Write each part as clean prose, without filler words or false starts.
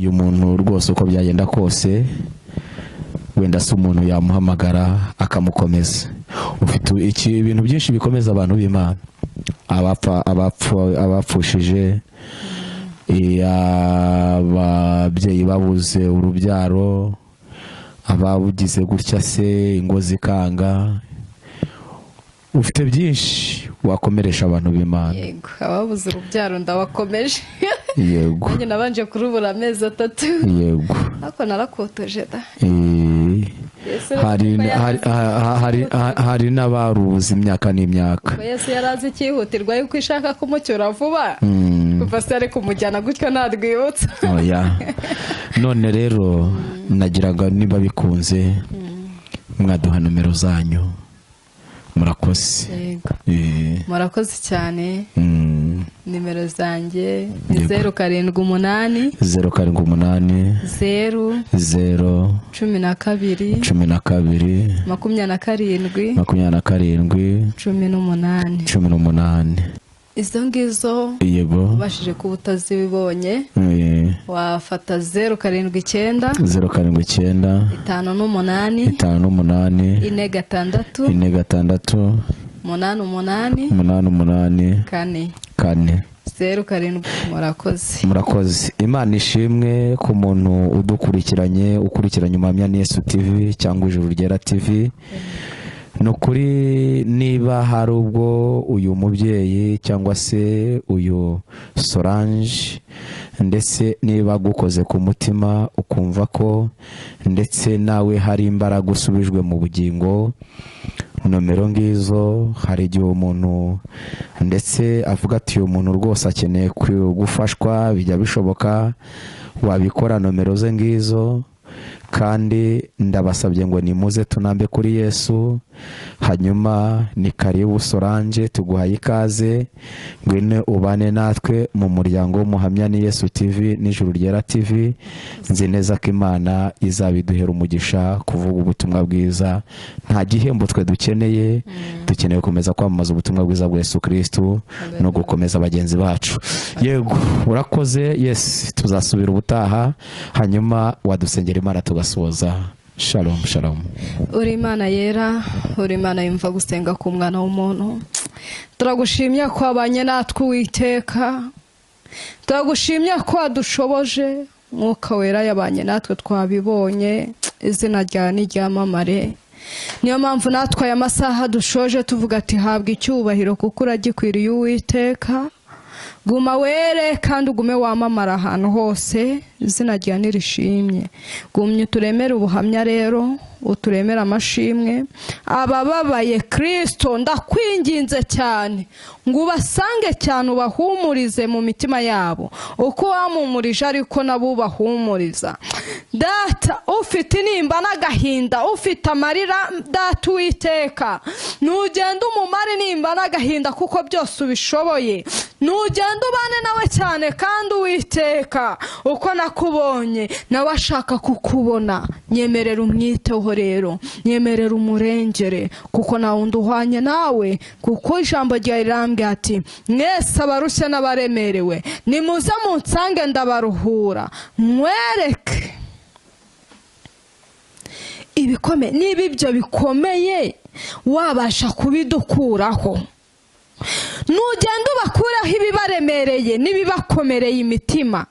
uyu muntu rwose uko byagenda kose wenda se umuntu yamuhamagara akamukomeza. Ufite ibintu byinshi bikomeza abantu b'Imana, abapfushije, ababyeyi babuze urubyaro, ababugize gutya se ingo zikanga. Ufite byinshi wakomeresha abantu b'Imana. Yego, ababuze urubyaro ndabakomeje. Yego. Nanjye nabanje kurubura amezi 3. Yego. Ako narakotoje da. Hari n'abaruzi imyaka n'imyaka. Yesu yarazi cyihutirwa yuko ishaka kumucyura vuba. Kuva se ari kumujyana gutyo nadwibutsa. Oya. None rero nagiraga niba bikunze mwaduha nomero zanyu. Murakoze. Yego. Murakoze cyane. Nimero zanjye 0788 0 12 12 22 27 18. Izo ngizo yego bashije kuba utazibonye wafata 079 079 58 46 88 4 07. Murakoze. Imana ishimwe ku muntu udukurikiranye Umuhamya ni Yesu TV cyangwa Ijuru Ryera TV. Nukuri niba hari ubwo uyu mubyeyi cyangwa se uyu Solange ndetse niba gukoze ku mutima ukumva ko ndetse nawe hari imbaraga usubijwe mu bugingo, nomero ngizo. Hari igihe umuntu ndetse avuga ati uyu muntu rwose akeneye gufashwa, bijya bishoboka wabikora, nomero ze ngizo. Kandi ndabasabye ngo nimuze tunambe kuri Yesu. Hanyuma ni karibu Solange, tuguhaye ikaze, ngwino ubane natwe mu muryango w'Umuhamya ni Yesu TV n'Ijuru Ryera TV. Nzi neza ko Imana izabiduhera umugisha kuvuga ubutumwa bwiza. Nta gihembo twe dukeneye, dukeneye gukomeza kwamamaza ubutumwa bwiza bwa Yesu Kristo no gukomeza bagenzi bacu. Yego, urakoze. Yes, tuzasubira ubutaha. Hanyuma wadusengera Imana tugasoza. Shalom, shalom. Uri Imana yera, uri Imana yumva gusenga ku mwana w'umuntu. Turagushimye ko abanye natwe Uwiteka. Turagushimye ko adushoboje. Mwuka wera yabanye natwe twabibonye. Izina ryawe niryamamare. Niyo mpamvu natwe aya masaha dushoje tuvuga ati habwa icyubahiro kuko uragikwiriye Uwiteka. Guma were kandi ugume wamamara ahantu hose. Izina ryawe nirishimye. Gumye uturemere ubuhamya rero, uturemere amashimwe. Abababaye Kristo ndakwinginze cyane ngo ubasange cyane, ubahumurize mu mitima yabo uko wamumurije ariko nabo ubahumuriza. Data ufite nimba n'agahinda, ufite amarira, Data Uwiteka nugenda umumare nimba n'agahinda kuko byose ubishoboye. Nugenda ubane nawe cyane kandi Uwiteka uko nakubonye nawe ashaka kukubona. Nyemerera umwiteho rero, nyemerera umurengere kuko na wundi uhwanye nawe, kuko ijambo ryawe rirambye ati mwese abarushye n'abaremerewe nimuze munsange ndabaruhura. Mwereke ibikomeye, niba ibyo bikomeye wabasha kubidukuraho. Nugenda ubakuraho ibibaremereye n'ibibakomereye imitima,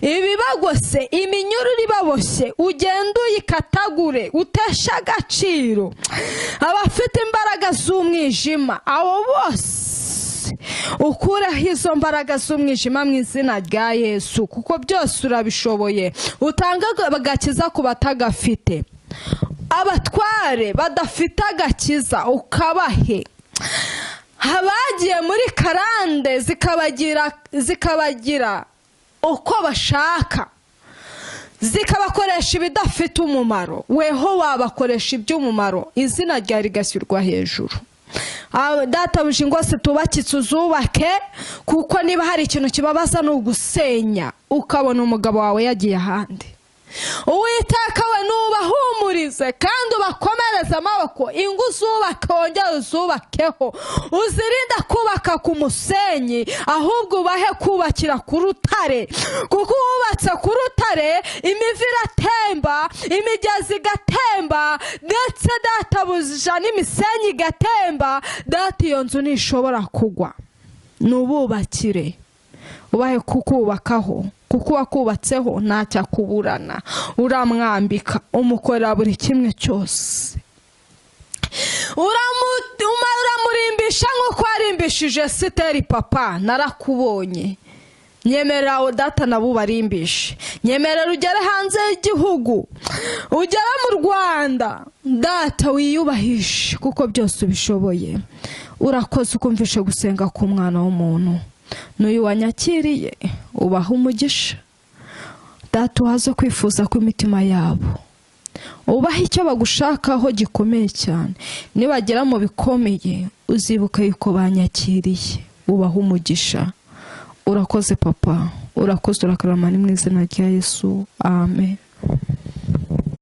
ibibagose, iminyururu ibaboshye, ugenda uyikatagure, utesha agaciro abafite imbaraga z'umwijima. Abo bose ukuraho izo mbaraga z'umwijima mu izina rya Yesu, kuko byose urabishoboye. Utanga agakiza ku batagafite, abatware badafite agakiza ukabahe. Abagiye muri karande zikabagira uko bashaka, zikabakoresha ibidafite umumaro, weho wabakoresha iby'umumaro. Izina ryawe rigashyirwa hejuru. Data ingo se tubakitse uzubake, kuko niba hari ikintu kibabaza ni ugusenya ukabona umugabo wawe yagiye ahandi. Uwiteka we nubahumurize kandi ubakomereze amaboko, ingo uzubake wongere uzubakeho, uzirinde kubaka ku musenyi, ahubwo ubahe kubakira ku rutare, kuko uwubatse ku rutare imivu iratemba, imigezi igatemba, ndetse databuja n'imisenyi igatemba, data iyo nzu ntishobora kugwa. Nububakire, ubahe kukubakaho, kuko wakubatseho ntacyakuburana, uramwambika, umukorera buri kimwe cyose, uramurimbisha nk'uko warimbishije Esiteri. Papa narakubonye, nyemerera data nabo ubarimbishe, nyemerera ugere hanze y'igihugu, ugere mu Rwanda data, wiyubahishe kuko byose ubishoboye. Urakoze ukumvishe gusenga k'umwana w'umuntu, n'uyu wanyakiriye ubaha umugisha data, uhaze kwifuza kw'imitima yabo, ubaha icyo bagushakaho gikomeye cyane. Nibagera mu bikomeye uzibuka yuko banyakiriye, ubaha umugisha. Urakoze papa, urakoze, urakarama, ni mu izina rya Yesu, amen.